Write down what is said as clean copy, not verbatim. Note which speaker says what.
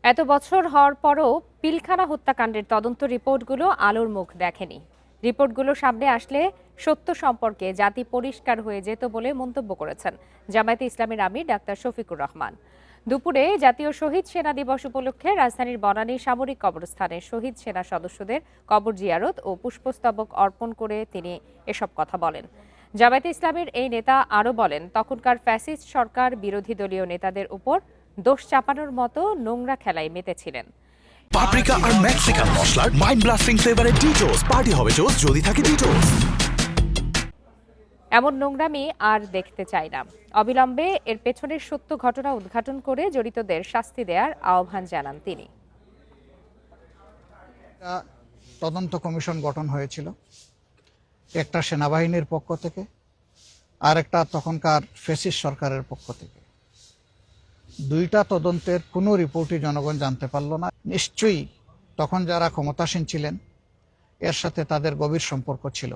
Speaker 1: এত বছর হওয়ার পরও পিলখানা হত্যাকাণ্ডের তদন্ত রিপোর্টগুলো আলোর মুখ দেখেনি। রিপোর্টগুলো সামনে আসলে সত্য সম্পর্কে জাতি পরিষ্কার হয়ে যেত বলে মন্তব্য করেছেন জামায়াতে ইসলামীর আমির ডাক্তার শফিকুর রহমান। দুপুরে জাতীয় শহীদ সেনা দিবস উপলক্ষে রাজধানীর বনানী সামরিক কবরস্থানে শহীদ সেনা সদস্যদের কবর জিয়ারত ও পুষ্পস্তবক অর্পণ করে তিনি এসব কথা বলেন। জামায়াতে ইসলামীর এই নেতা আরও বলেন, তখনকার ফ্যাসিস্ট সরকার বিরোধী দলীয় নেতাদের উপর দোষ চাপানোর মতো নোংরা খেলায় মেতেছিলেন।
Speaker 2: পাপরিকা আর মেক্সিকান মশলার মাইন্ড ব্লাস্টিং ফ্লেভারে ডিটোস পার্টি হবে জোস যদি থাকে ডিটোস।
Speaker 1: এমন নোংরামি আর দেখতে চাই না। অবিলম্বে এর পেছনের সত্য ঘটনা উদ্ঘাটন করে জড়িতদের শাস্তি দেওয়ার আহ্বান জানান তিনি।
Speaker 3: তদন্ত কমিশন গঠন হয়েছিল, একটা সেনাবাহিনীর পক্ষ থেকে আর একটা তখনকার ফ্যাসিস্ট সরকারের পক্ষ থেকে। দুইটা তদন্তের কোনো রিপোর্টই জনগণ জানতে পারল না। নিশ্চয়ই তখন যারা ক্ষমতাসীন ছিলেন এর সাথে তাদের গভীর সম্পর্ক ছিল।